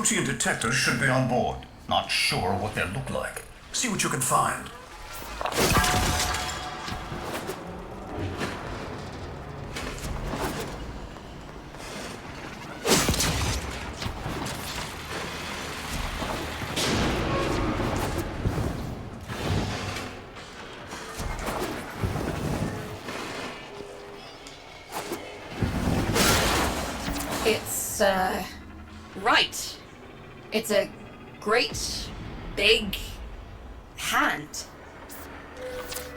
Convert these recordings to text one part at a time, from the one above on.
protein detectors should be on board. Not sure what they look like. See what you can find. It's, right. It's a great, big hand.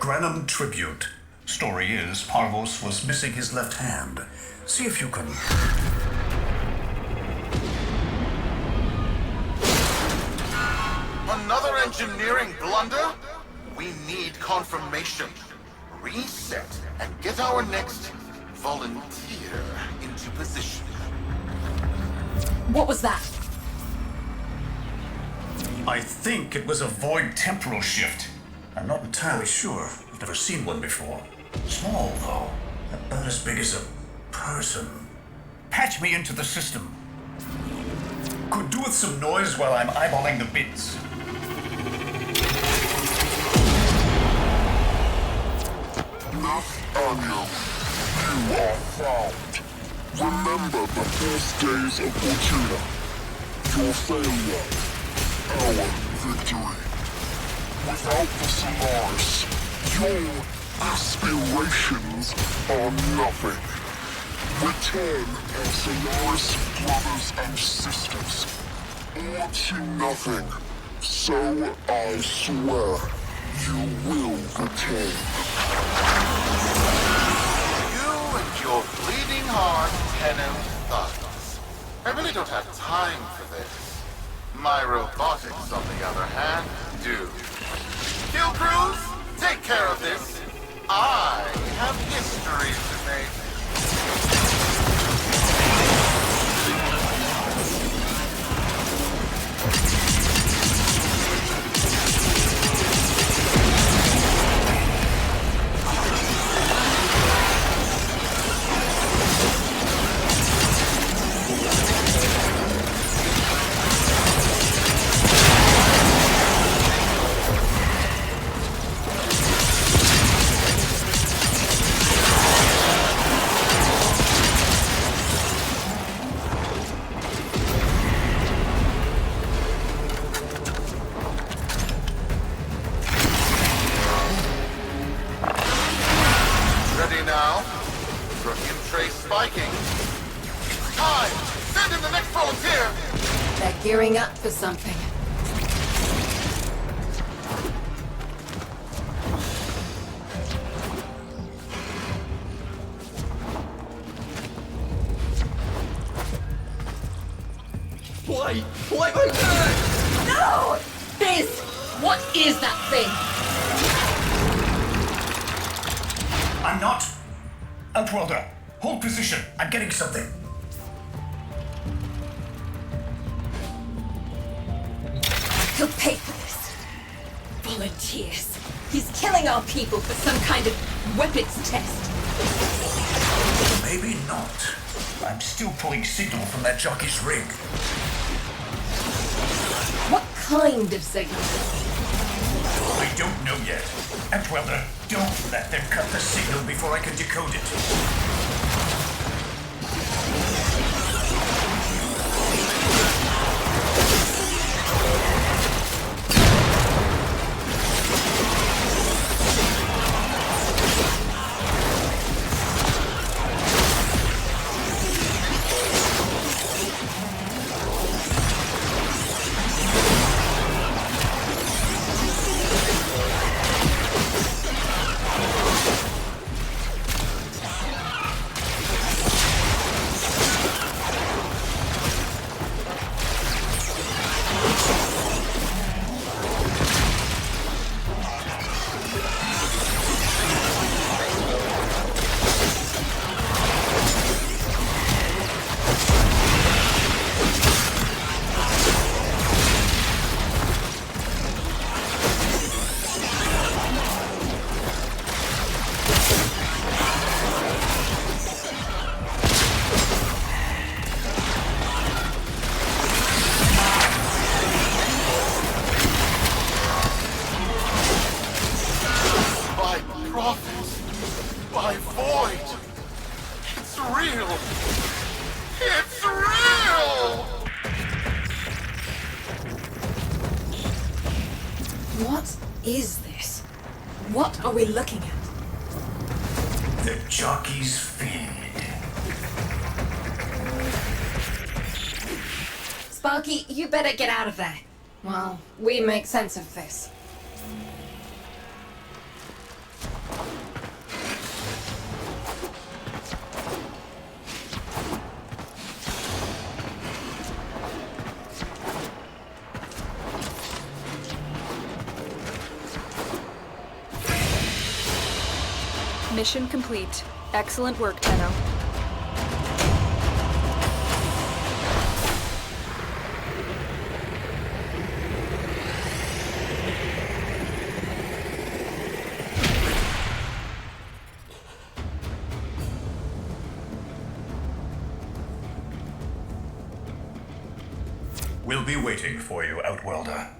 Granum tribute. Story is, Parvos was missing his left hand. See if you can... Another engineering blunder? We need confirmation. Reset and get our next volunteer into position. What was that? I think it was a void temporal shift. I'm not entirely sure. I've never seen one before. Small, though. About as big as a person. Patch me into the system. Could do with some noise while I'm eyeballing the bits. Nathaniel, you are found. Remember the first days of Fortuna. Your failure, our victory. Without the Solaris, your aspirations are nothing. Return our Solaris brothers and sisters, or to nothing. So I swear, you will return. You and your bleeding heart tenant thugs. I really don't have time for this. My robotics, on the other hand, do. Kill crews, take care of this. I have history to make. Ready now? Rookium trace spiking. Time! Send in the next volunteer! They're gearing up for something. Why my god? No! Biz! What is that thing? I'm not. Outworlder, hold position. I'm getting something. He'll pay for this. Volunteers. He's killing our people for some kind of weapons test. Maybe not. I'm still pulling signal from that jockey's rig. What kind of signal? I don't know yet. Outworlder, don't let them cut the signal before I can decode it. What is this? What are we looking at? The jockey's feed. Sparky, you better get out of there. Well, we make sense of this. Mission complete. Excellent work, Tenno. We'll be waiting for you, Outworlder.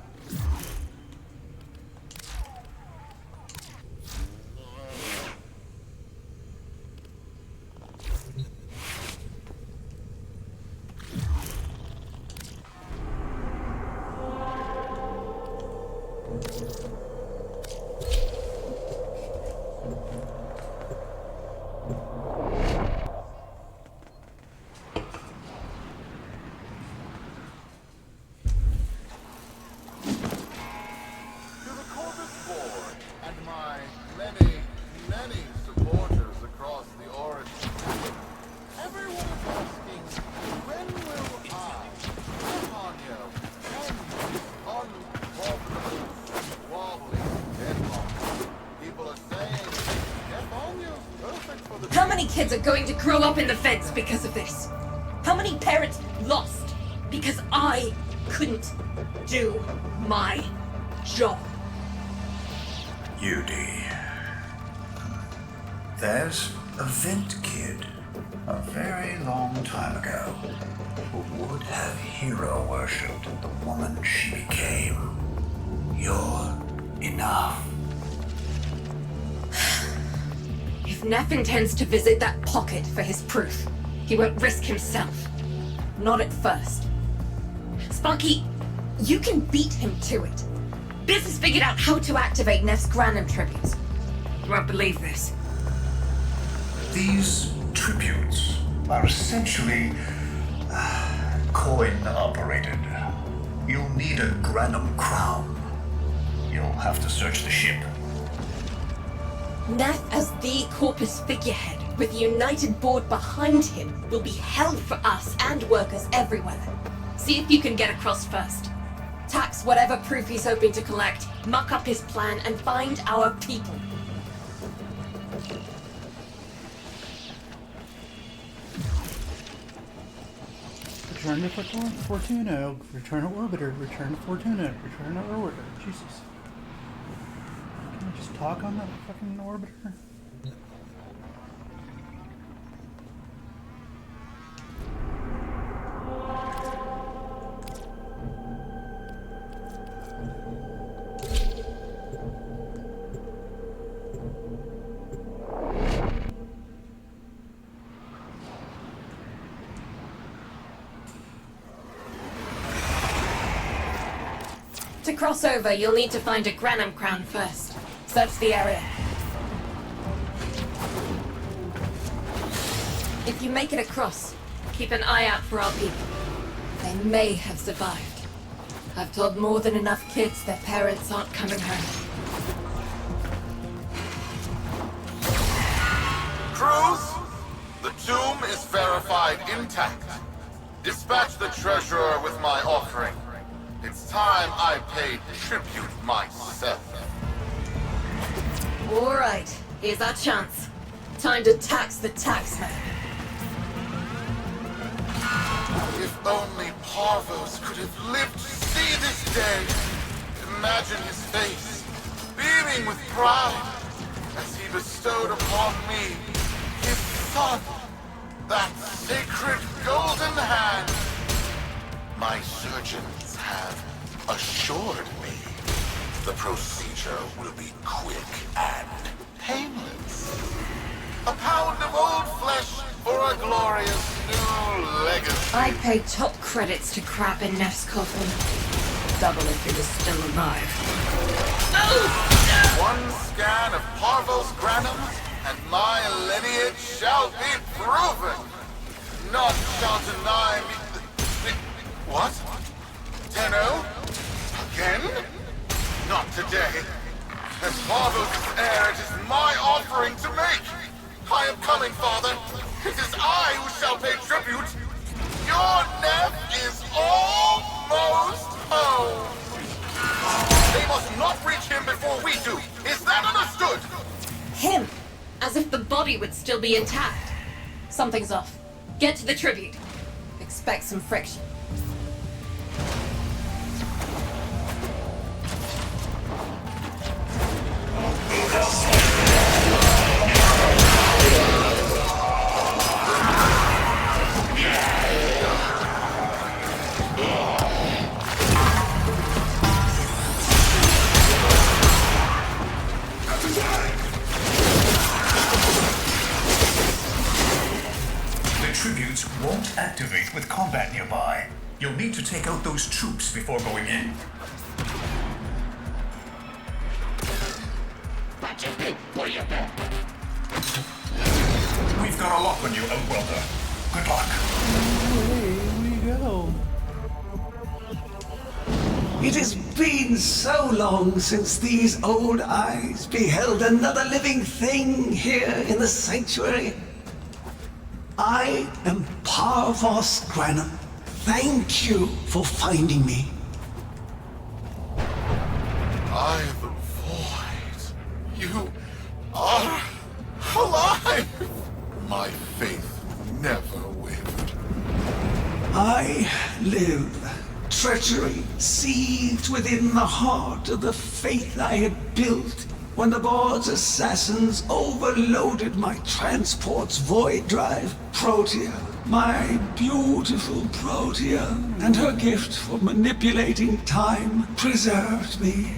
To the Corvus Board and my many supporters across the origin. Everyone is asking, when will I, Tanya, end unprofitable, wobbly deadlock? People are saying, Stefanio's perfect for the... How many kids are going to grow up in the fence because of this? How many parents lost because I couldn't do my job? UD. There's a Vint kid, a very long time ago, who would have hero worshipped the woman she became. You're enough. If Neff intends to visit that pocket for his proof, he won't risk himself. Not at first. Sparky, you can beat him to it. Biz has figured out how to activate Neff's Granum tributes. You won't believe this. These tributes are essentially coin-operated. You'll need a Granum crown. You'll have to search the ship. Neff as the Corpus figurehead, with the united board behind him, will be hell for us and workers everywhere. See if you can get across first. Tax whatever proof he's hoping to collect, muck up his plan, and find our people. Return to Fortuna, return to Orbiter, return to Fortuna, return to Orbiter. Jesus. Can I just talk on that fucking Orbiter? To cross over, you'll need to find a Granum crown first. Search the area. If you make it across, keep an eye out for our people. They may have survived. I've told more than enough kids their parents aren't coming home. Truth? The tomb is verified intact. Dispatch the treasurer with my offering. It's time I paid tribute myself. All right, here's our chance. Time to tax the taxman. If only Parvos could have lived to see this day. Imagine his face, beaming with pride, as he bestowed upon me his son, that sacred golden hand. My surgeons have assured me the procedure will be quick and painless. A pound of old flesh for a glorious new legacy. I pay top credits to crap in Neff's coffin. Double if he was still alive. One scan of Parvos Granum, and my lineage shall be proven. None shall deny me. What? Tenno? Again? Not today. As Parvos' heir, it is my offering to make. I am coming, Father. It is I who shall pay tribute. Your nephew is almost home. They must not reach him before we do. Is that understood? Him! As if the body would still be intact. Something's off. Get to the tribute. Expect some friction. Tributes won't activate with combat nearby. You'll need to take out those troops before going in. We've got a lock on you, Outwelder. Good luck. Here we go. It has been so long since these old eyes beheld another living thing here in the sanctuary. I am Parvos Granum. Thank you for finding me. I the void. You are alive. My faith never wavered. I live. Treachery seethed within the heart of the faith I had built when the board's assassins overloaded my transport's void drive. Protea, my beautiful Protea, and her gift for manipulating time preserved me.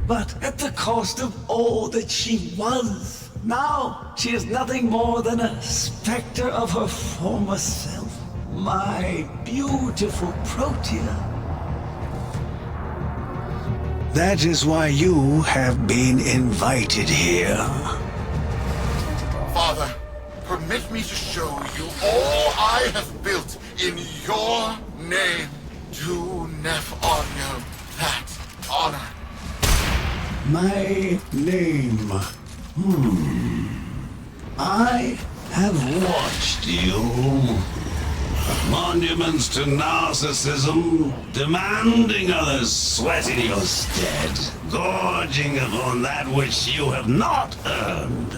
But at the cost of all that she was. Now she is nothing more than a specter of her former self. My beautiful Protea. That is why you have been invited here. Father, permit me to show you all I have built in your name. Do Nef Onyo that honor. My name. I have watched you. Monuments to narcissism, demanding others sweat in your stead, gorging upon that which you have not earned.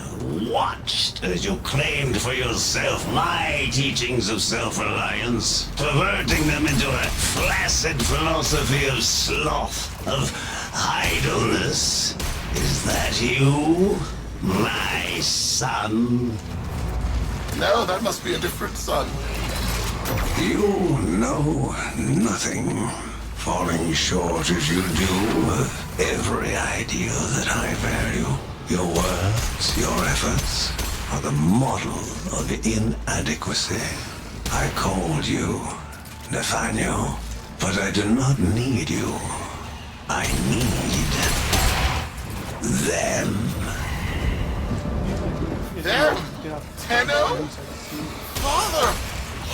Watched as you claimed for yourself my teachings of self-reliance, perverting them into a flaccid philosophy of sloth, of idleness. Is that you, my son? No, that must be a different son. You know nothing, falling short as you do of every ideal that I value. Your words, your efforts, are the model of inadequacy. I called you Nathaniel, but I do not need you. I need them. Them? Tenno? Father!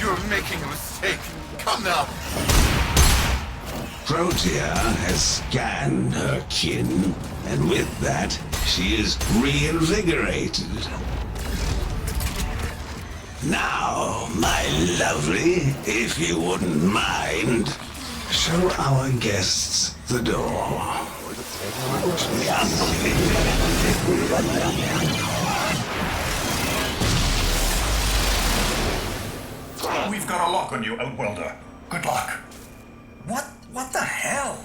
You're making a mistake. Come now. Protea has scanned her kin, and with that, she is reinvigorated. Now, my lovely, if you wouldn't mind, show our guests the door. We've got a lock on you, Outwelder. Good luck. What the hell?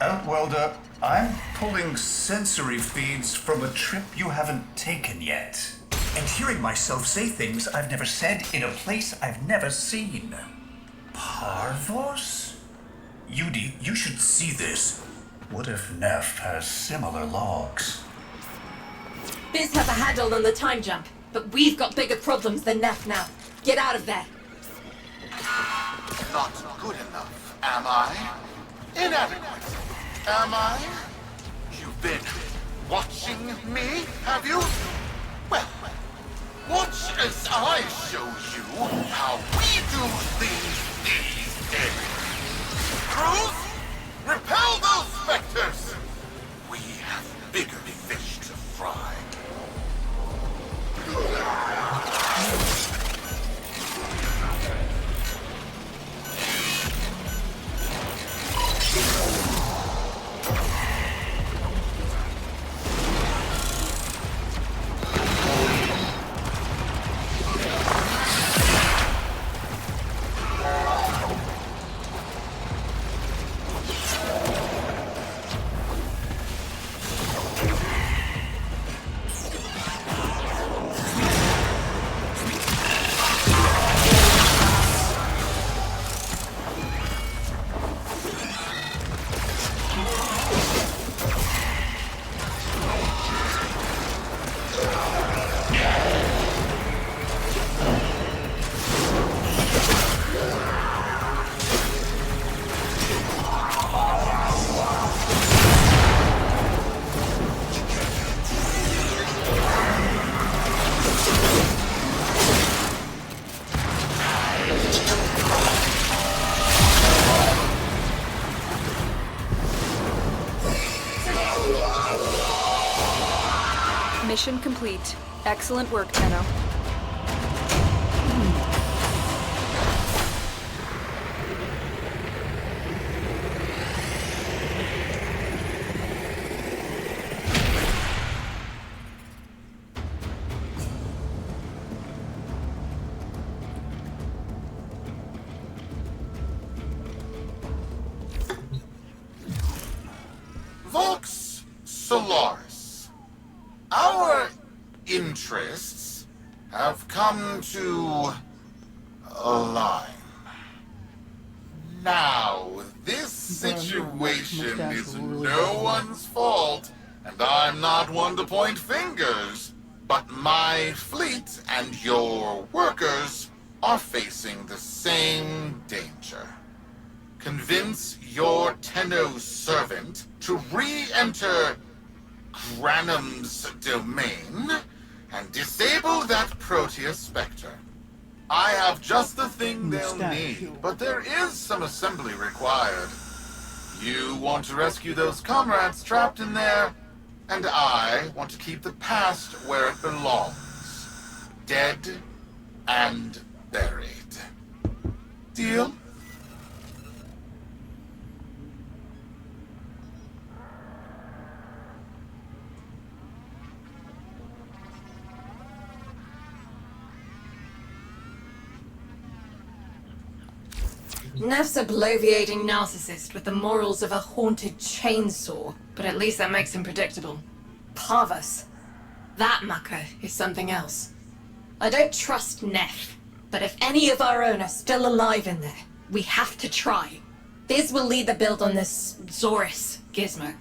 Outwelder, I'm pulling sensory feeds from a trip you haven't taken yet. And hearing myself say things I've never said in a place I've never seen. Parvos? Yudi, you should see this. What if Neff has similar logs? Biz has a handle on the time jump, but we've got bigger problems than Neff now. Get out of there. Not good enough, am I? Inadequate, am I? You've been watching me, have you? Well, watch as I show you how we do things these days. Crews, repel those specters! We have bigger fish to fry. Mission complete. Excellent work, Tenno. Vox Solaris. Our interests have come to align. Now, this situation is no one's fault, and I'm not one to point fingers, but my fleet and your workers are facing the same danger. Convince your Tenno servant to re-enter Granum's domain and disable that Proteus Spectre. I have just the thing they'll need, but there is some assembly required. You want to rescue those comrades trapped in there, and I want to keep the past where it belongs. Dead and buried. Deal? Neff's a bloviating narcissist with the morals of a haunted chainsaw, but at least that makes him predictable. Parvus. That mucker is something else. I don't trust Neff, but if any of our own are still alive in there, we have to try. Biz will lead the build on this Zorus gizmo.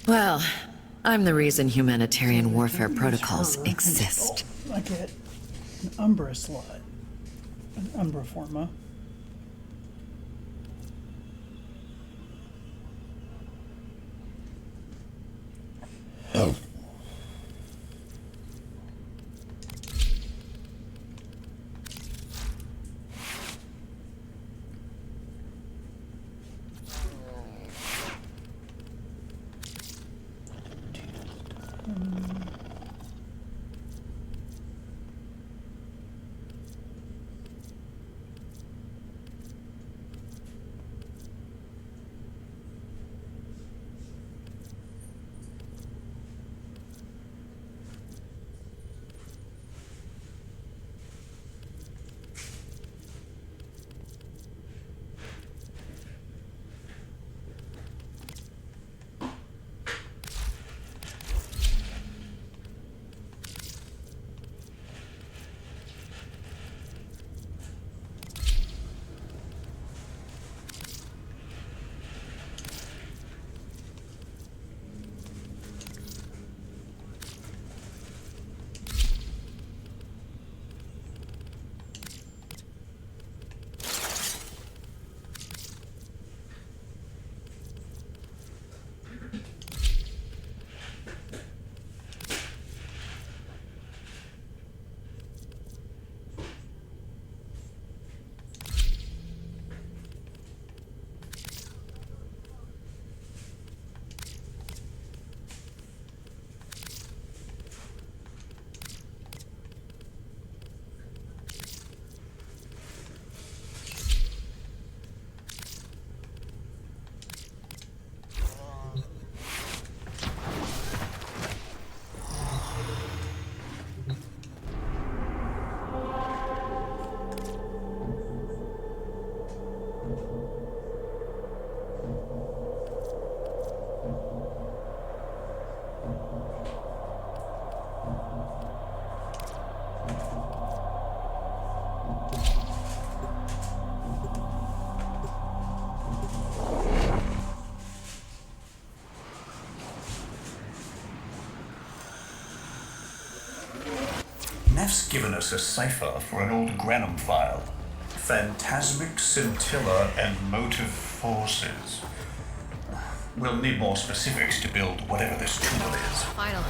Well, I'm the reason humanitarian warfare protocols exist. I get an Umbra slot. An Umbra Forma. staff's given us a cipher for an old Granum file. Phantasmic scintilla and motive forces. We'll need more specifics to build whatever this tool is. Finally.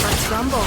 Let's rumble.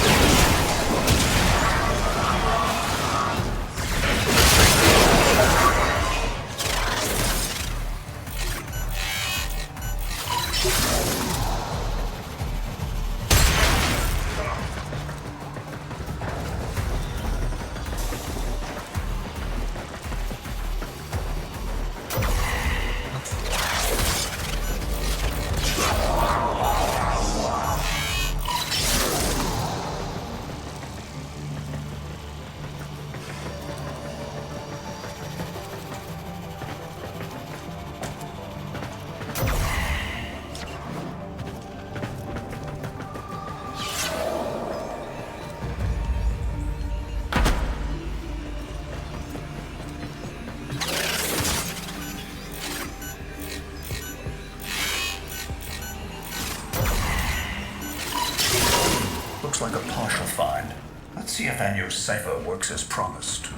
Looks like a partial find. Let's see if Anyo's cipher works as promised.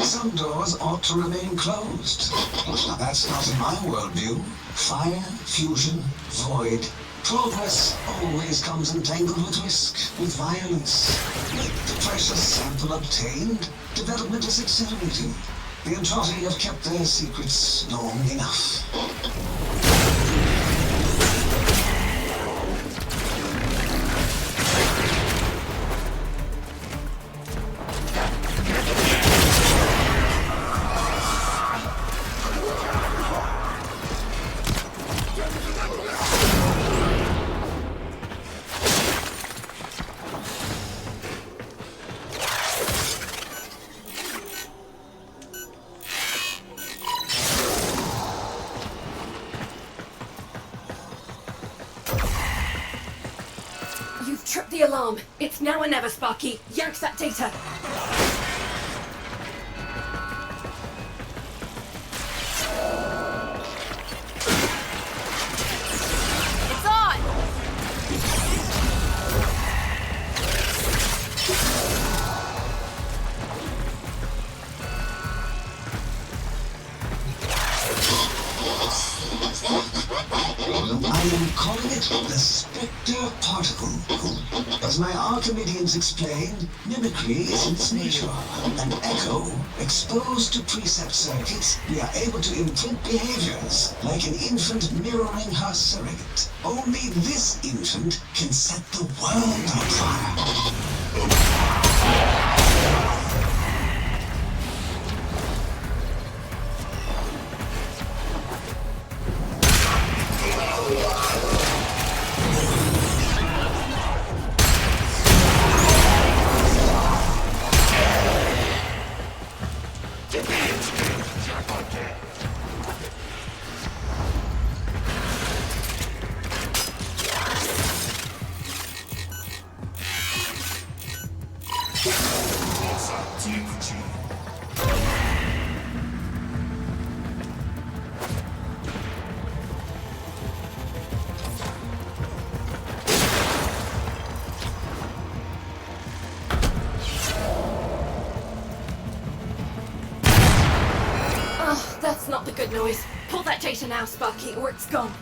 Some doors ought to remain closed. That's not in my worldview. Fire, fusion, void. Progress always comes entangled with risk, with violence. With the precious sample obtained, development is accelerating. The Entrati have kept their secrets long enough. You've tripped the alarm. It's now or never, Sparky. Yank that data. It's on! I am calling it the Spectre Particle. As my Archimedeans explained, mimicry is in its nature. An echo, exposed to preset circuits, we are able to imprint behaviors, like an infant mirroring her surrogate. Only this infant can set the world on fire. That's not the good noise. Pull that data now, Sparky, or it's gone.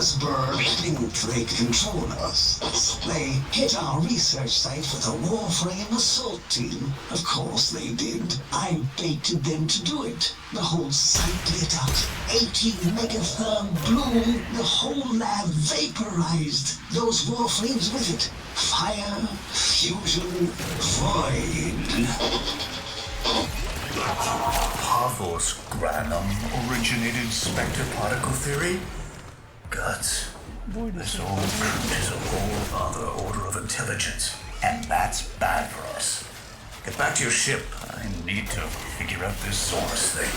Johannesburg think they control us. They hit our research site with a warframe assault team. Of course they did. I baited them to do it. The whole site lit up. 80 megatherm bloom. The whole lab vaporized. Those warframes with it. Fire, fusion, void. Pavel's granum originated spectre particle theory? Guts. This old brute is a whole other order of intelligence, and that's bad for us. Get back to your ship. I need to figure out this Source thing.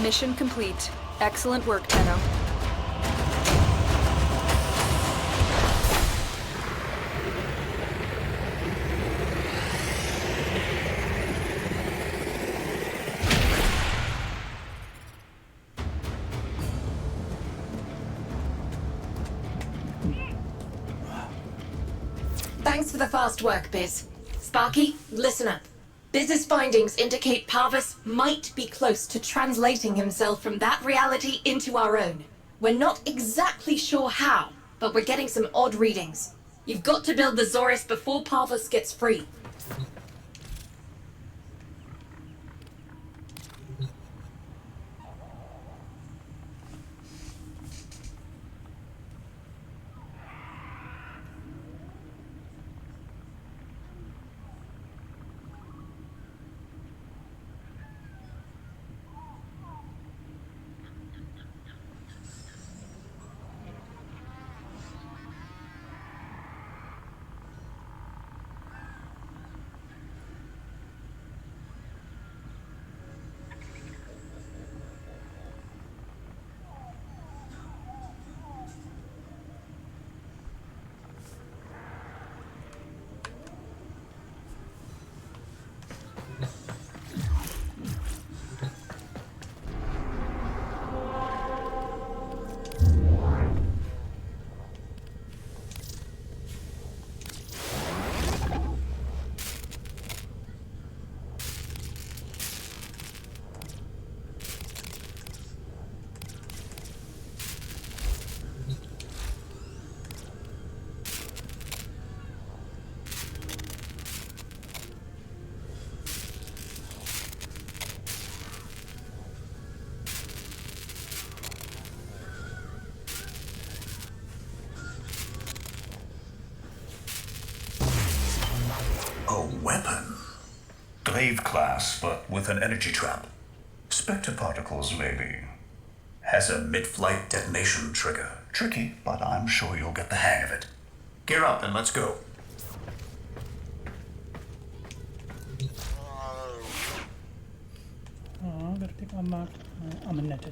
Mission complete. Excellent work, Tenno. Thanks for the fast work, Biz. Sparky, listen up. Biz's findings indicate Parvus might be close to translating himself from that reality into our own. We're not exactly sure how, but we're getting some odd readings. You've got to build the Zorus before Parvus gets free. A weapon? Glaive class, but with an energy trap. Spectre particles, maybe. Has a mid-flight detonation trigger. Tricky, but I'm sure you'll get the hang of it. Gear up and let's go. Oh, gotta pick on my... I'm a net.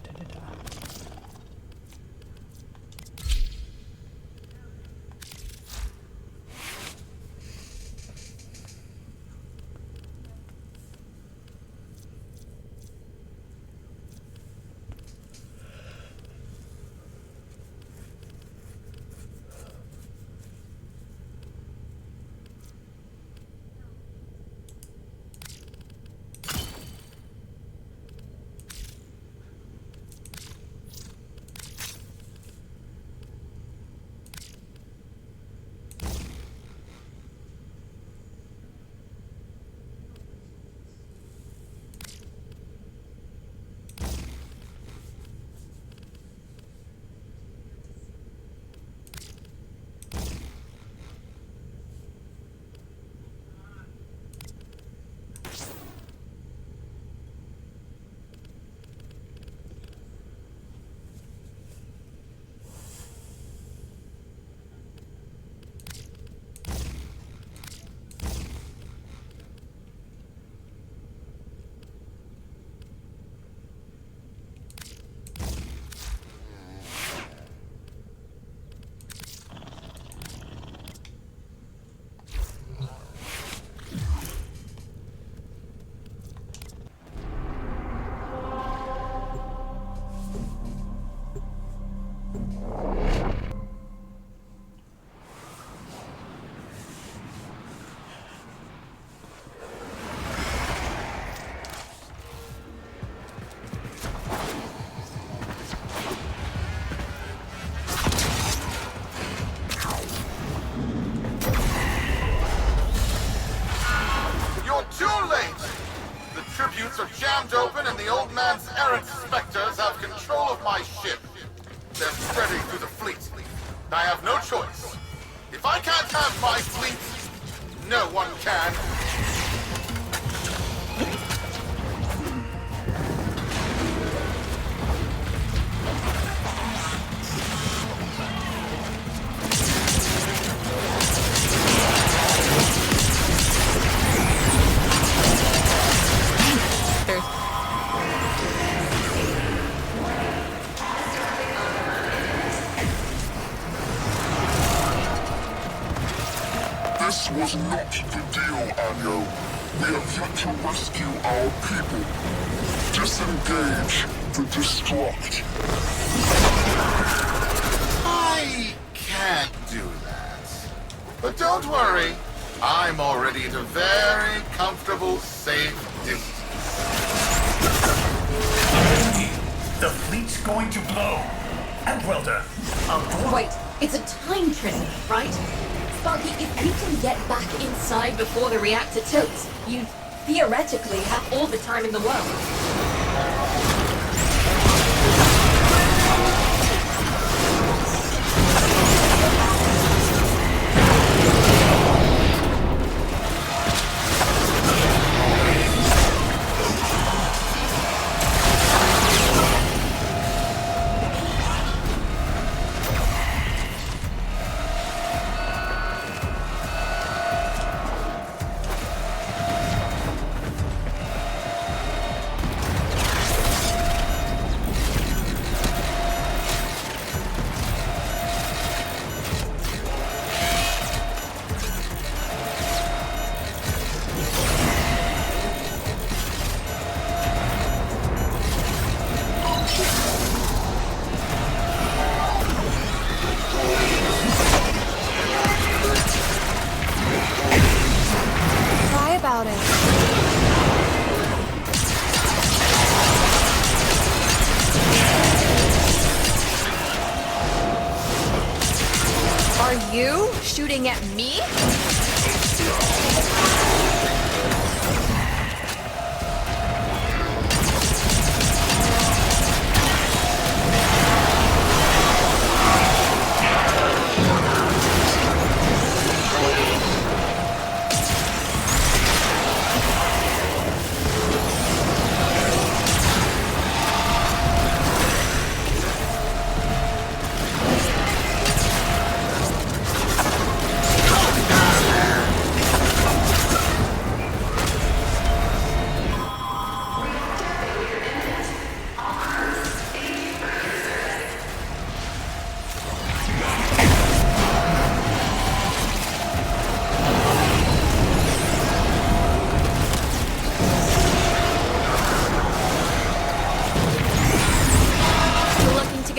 If I can't have my fleet, no one can. This was not the deal, Anyo. We have yet to rescue our people. Disengage the destruct. I can't do that. But don't worry, I'm already at a very comfortable, safe distance. The fleet's going to blow. And Welder, Wait, it's a time prison, right? Sparky, if you can get back inside before the reactor tilts, you theoretically have all the time in the world. Cry about it. Are you shooting at me?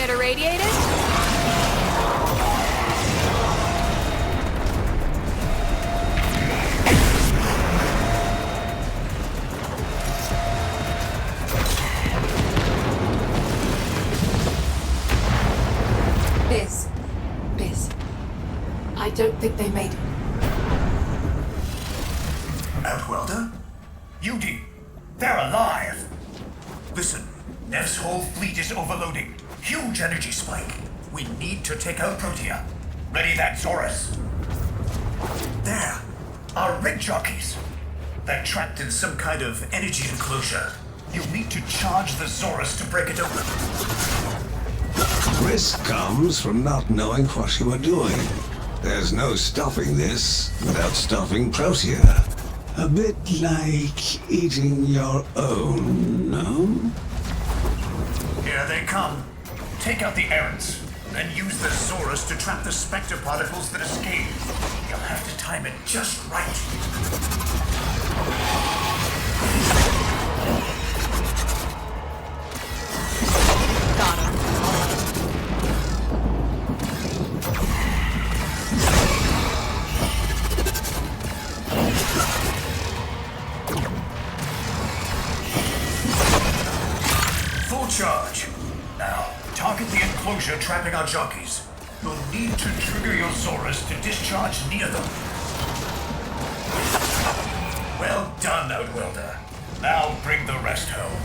Irradiated? Biz. I don't think they made it. Outwelder? UD, they're alive! Listen, Nev's whole fleet is overloading. Huge energy spike. We need to take out Protea. Ready that, Zorus. There, our rig jockeys. They're trapped in some kind of energy enclosure. You'll need to charge the Zorus to break it open. Risk comes from not knowing what you are doing. There's no stopping this without stopping Protea. A bit like eating your own, no? Here they come. Take out the errants, then use the Zorus to trap the Spectre particles that escape. You'll have to time it just right. Got him. Full charge. Now, target the enclosure trapping our jockeys. You'll need to trigger your Zorus to discharge near them. Well done, Outwelder. Now bring the rest home.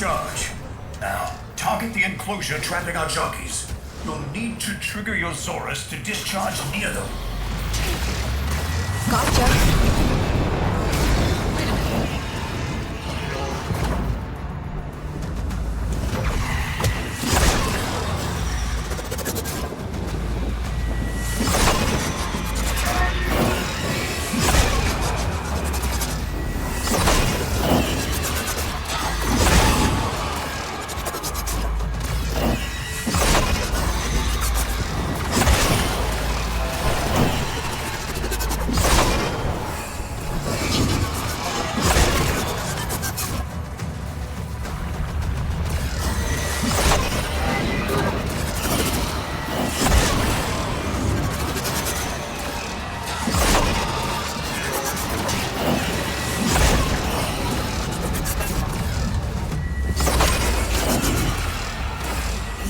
charge. Now, target the enclosure trapping our jockeys. You'll need to trigger your Zorus to discharge near them. Gotcha.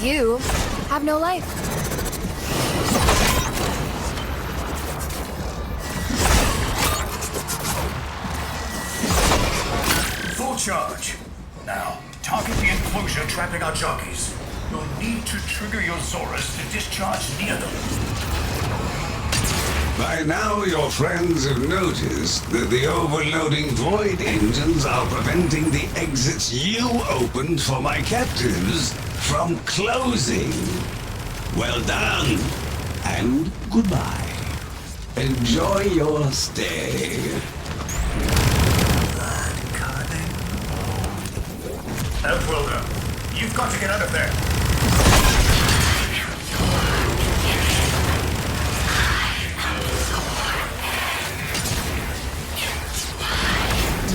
You have no life. Full charge. Now, target the enclosure trapping our jockeys. You'll need to trigger your Zorus to discharge near them. By now, your friends have noticed that the overloading void engines are preventing the exits you opened for my captives from closing. Well done, and goodbye. Enjoy your stay. Outworlder, you've got to get out of there.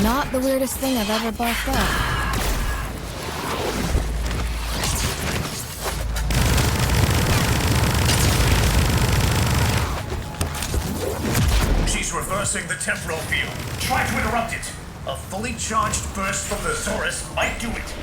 Not the weirdest thing I've ever buffed up. She's reversing the temporal field. Try to interrupt it. A fully charged burst from the Zorus might do it.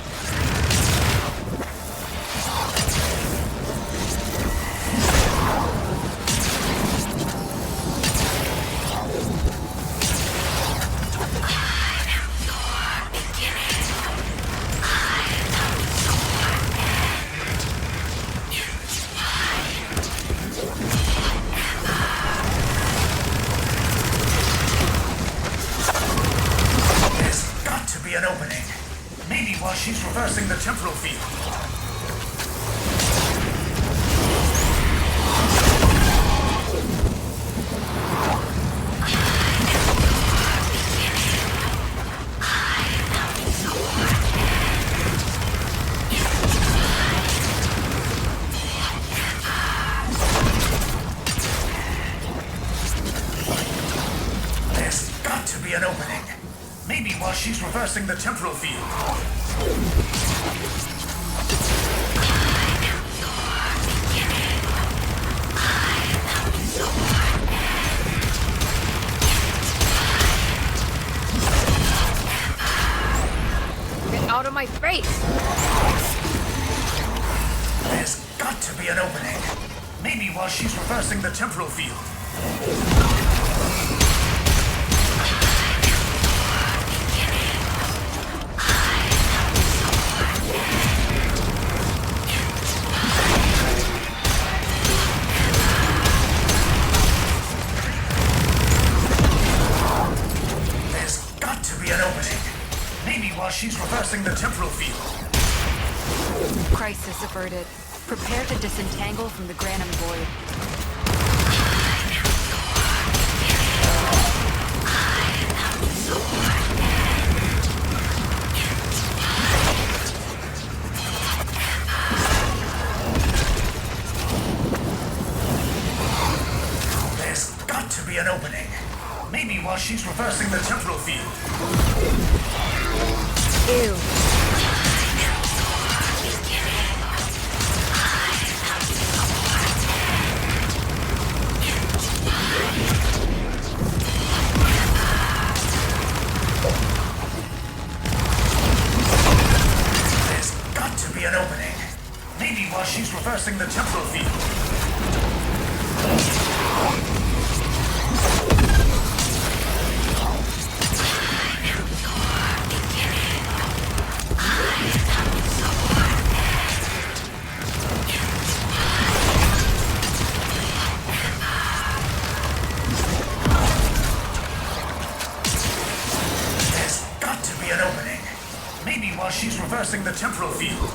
An opening. Maybe while she's reversing the temporal field. There's got to be an opening. Maybe while she's reversing the temporal field. Get out of my face! There's got to be an opening. Maybe while she's reversing the temporal field. She's reversing the temporal field. Crisis averted. Prepare to disentangle from the Granum Void. There's got to be an opening. Maybe while she's reversing the temporal field. Ew. There's got to be an opening. Maybe while she's reversing the temporal field. while she's reversing the temporal field.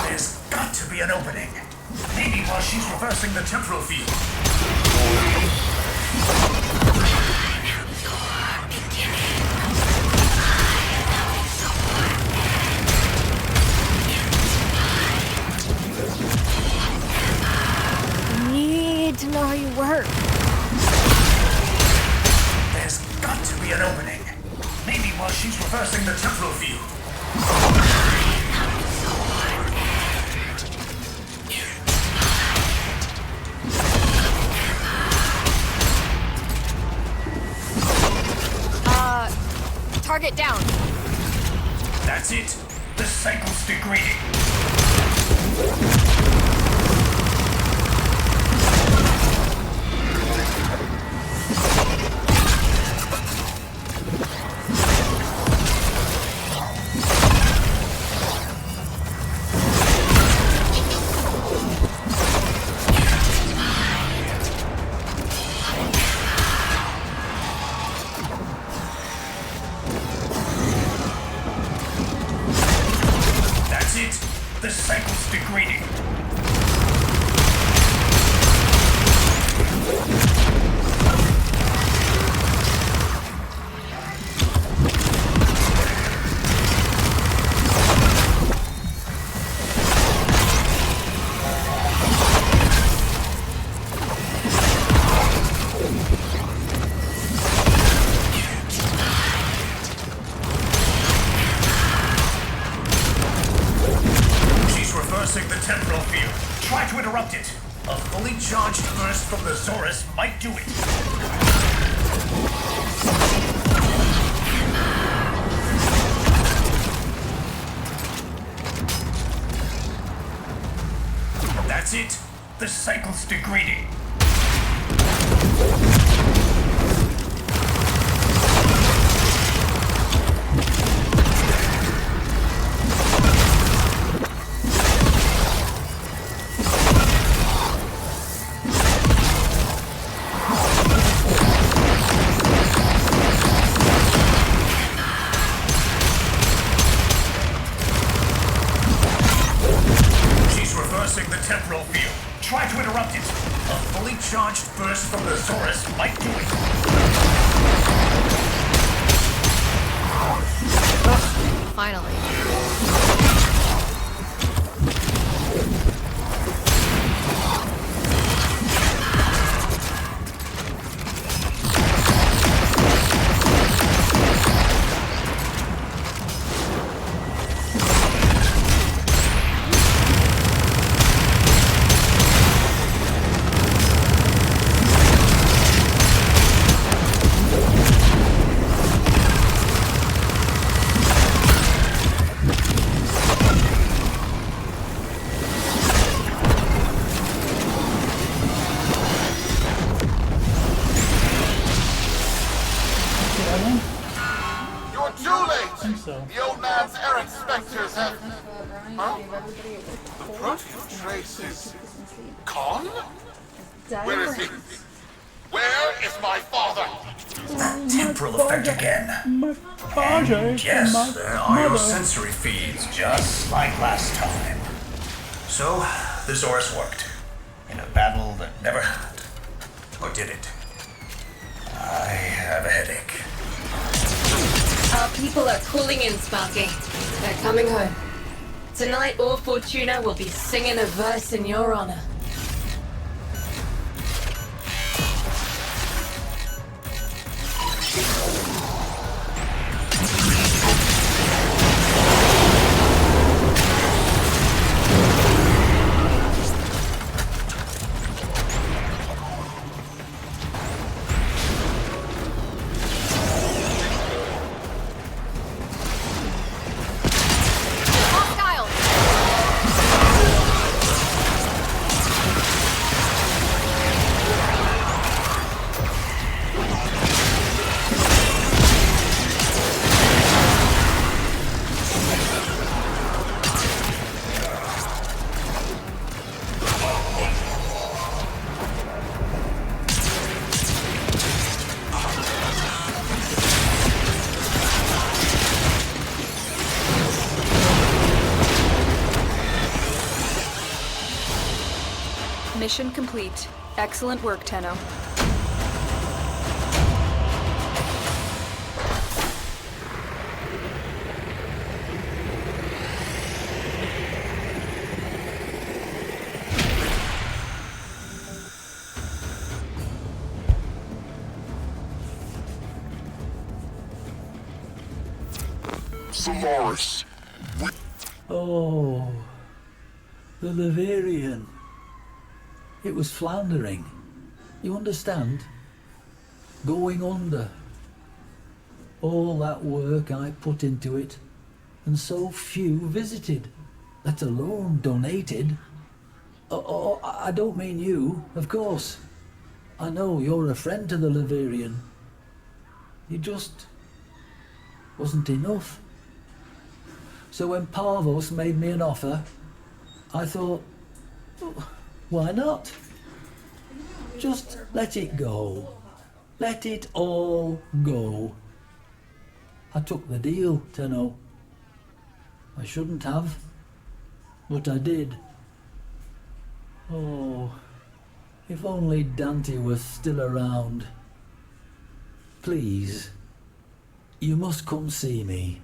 There's got to be an opening. Maybe while she's reversing the temporal field. Need to know how you work. There's got to be an opening. Maybe while she's reversing the temporal field. Target down. That's it. The cycle's degrading. That's it. The cycle's degrading. She's reversing the temporal field. Try to interrupt it. A fully charged burst from the Zorus might do it. That's it. The cycle's degrading. She's reversing the temporal field. Try to interrupt it. A fully charged burst from the Zorus might do it. Finally. You're too late! So. The old man's errant specters have... Huh? The protein trace is... gone? Where is he? Where is my father? That temporal effect again. My father. Yes, My there are your mother. sensory feeds, just like last time. So, the Zorus worked. In a battle that never happened. Or did it? I have a headache. Our people are calling in, Sparky. They're coming home. Tonight, all Fortuna will be singing a verse in your honor. Hostile! Mission complete. Excellent work, Tenno. Solaris, Oh, the Laverian. It was floundering. You understand? Going under. All that work I put into it, and so few visited, let alone donated. Oh, I don't mean you, of course. I know you're a friend to the Laverian. You just wasn't enough. So when Parvos made me an offer, I thought, oh, why not? Just let it go. Let it all go. I took the deal, Tenno. I shouldn't have, but I did. Oh, if only Dante was still around. Please, you must come see me.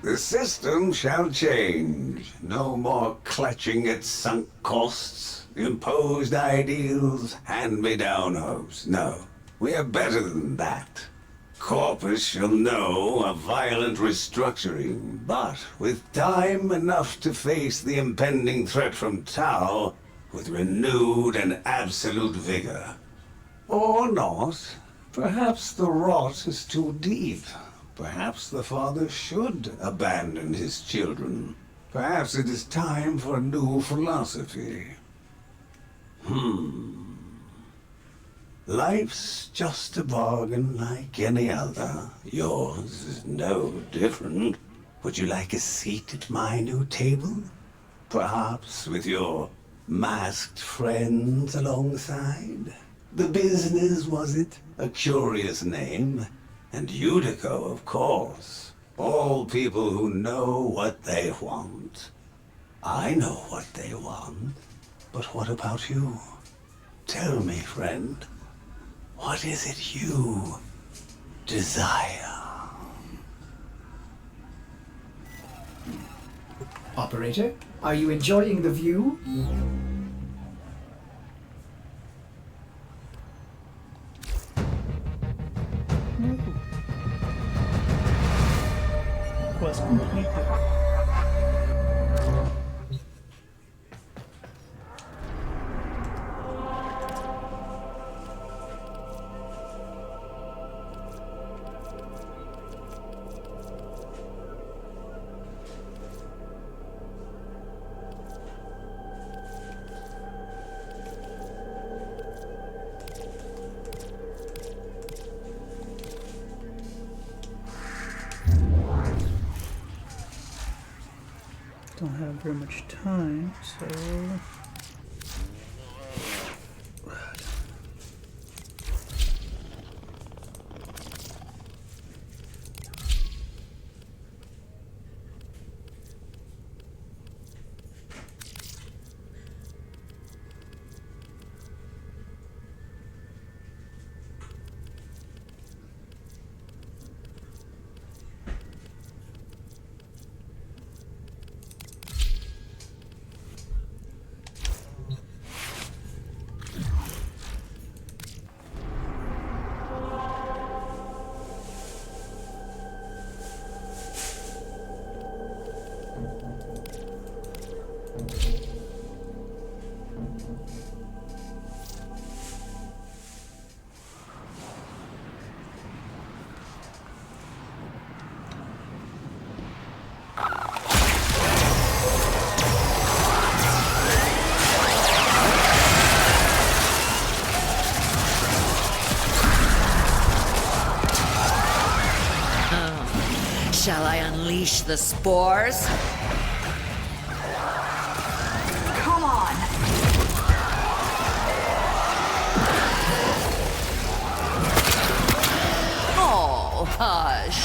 The system shall change. No more clutching at sunk costs, imposed ideals, hand-me-down hopes. No, we are better than that. Corpus shall know a violent restructuring, but with time enough to face the impending threat from Tau with renewed and absolute vigor. Or not. Perhaps the rot is too deep. Perhaps the father should abandon his children. Perhaps it is time for a new philosophy. Life's just a bargain like any other. Yours is no different. Would you like a seat at my new table? Perhaps with your masked friends alongside? The business, was it? A curious name. And Unico, of course. All people who know what they want. I know what they want. But what about you? Tell me, friend. What is it you desire? Operator, are you enjoying the view? Quest completed. Don't have very much time, so Shall I unleash the spores? Come on! Oh, hush.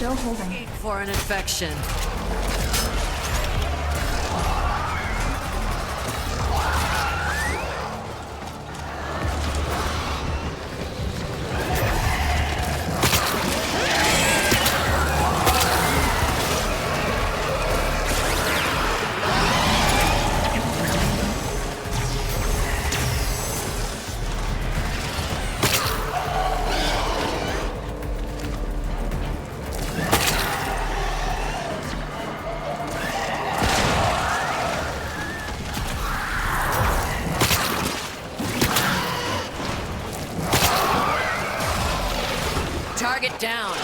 Still holding. For an infection. Target down.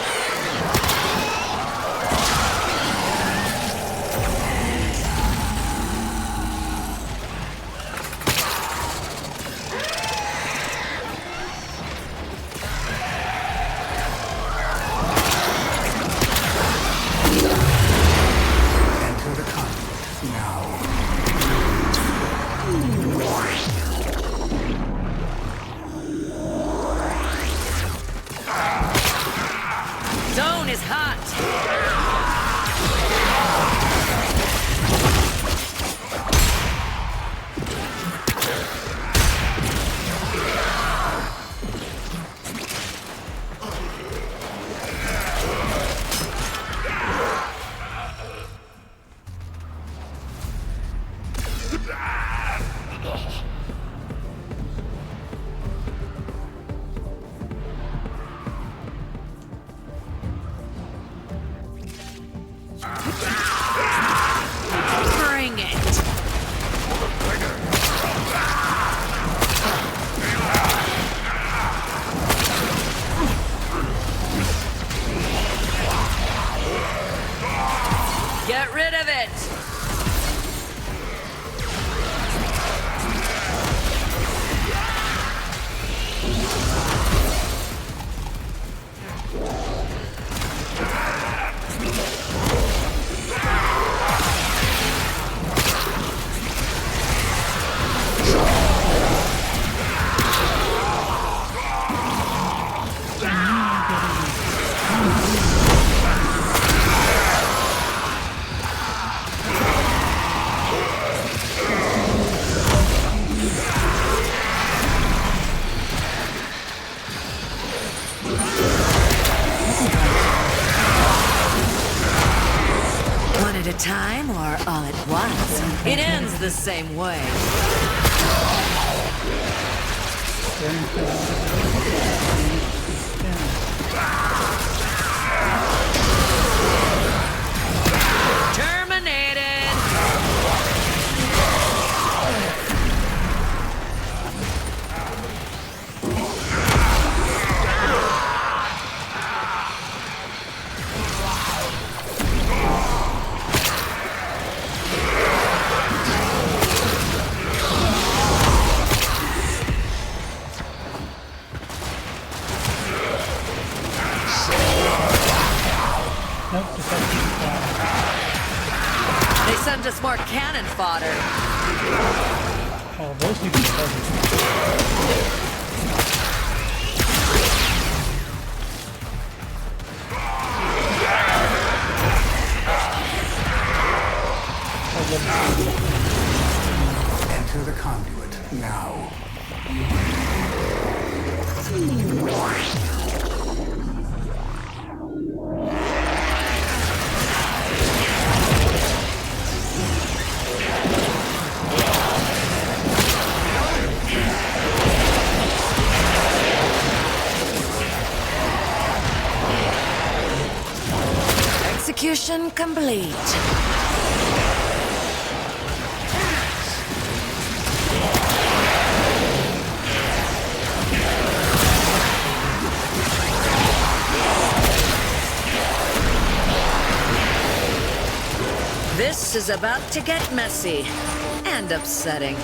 Enter the conduit now. Zone is hot. Bring it. Get rid of it. One at a time or all at once? It ends the same way. Terminated! They sent us more cannon fodder. Oh, those people are heavy. Enter the conduit now. Execution complete. This is about to get messy and upsetting.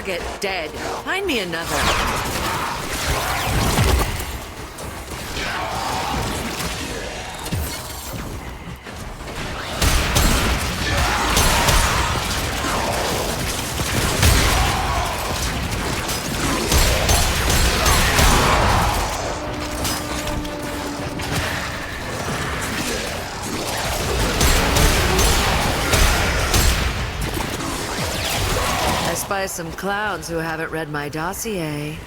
target dead. Find me another. By some clowns who haven't read my dossier.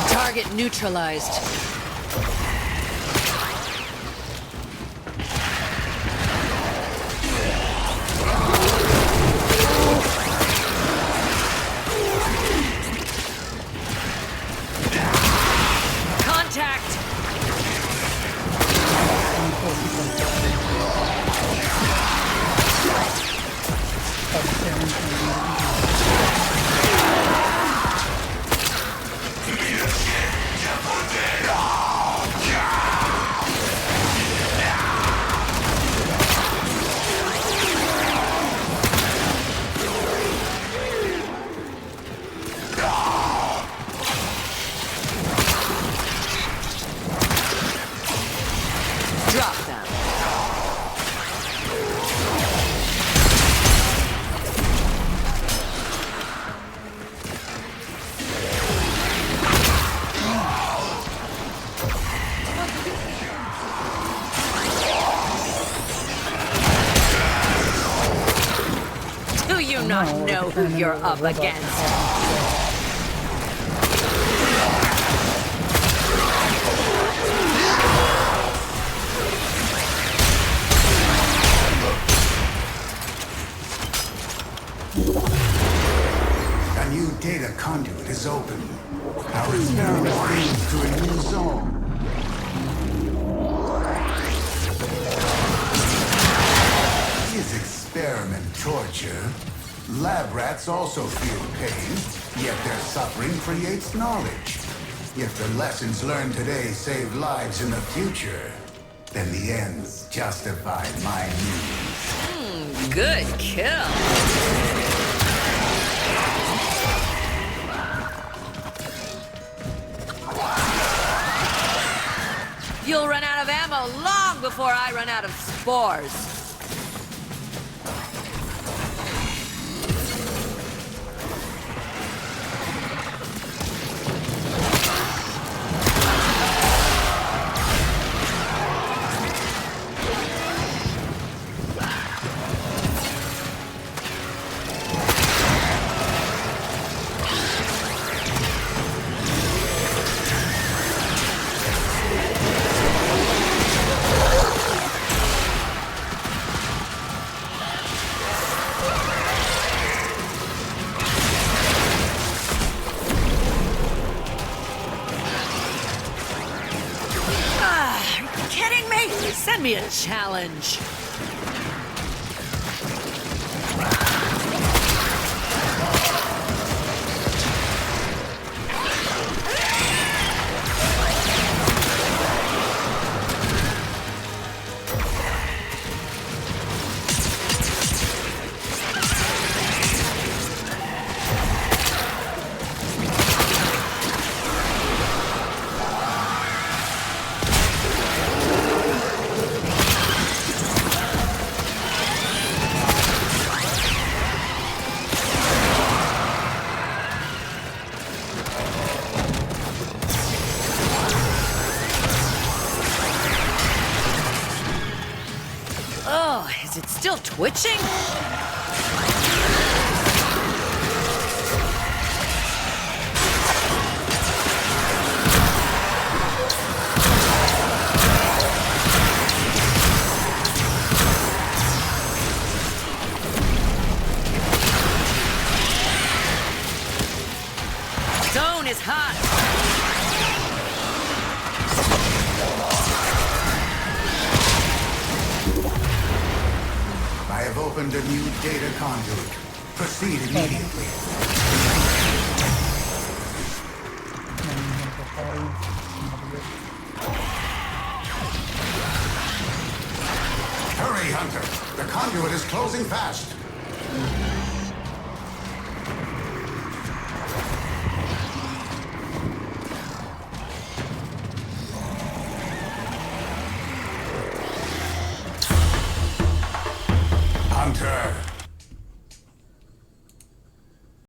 Target neutralized. Not know who you're up against. A new data conduit is open. Our experiment leads to a new zone. Is experiment torture? Lab rats also feel pain, yet their suffering creates knowledge. If the lessons learned today save lives in the future, then the ends justify my means. Good kill. You'll run out of ammo long before I run out of spores. Send me a challenge. Is it still twitching? Zone is hot. opened a new data conduit. Proceed immediately. Hurry, Hunter. The conduit is closing fast. Hunter,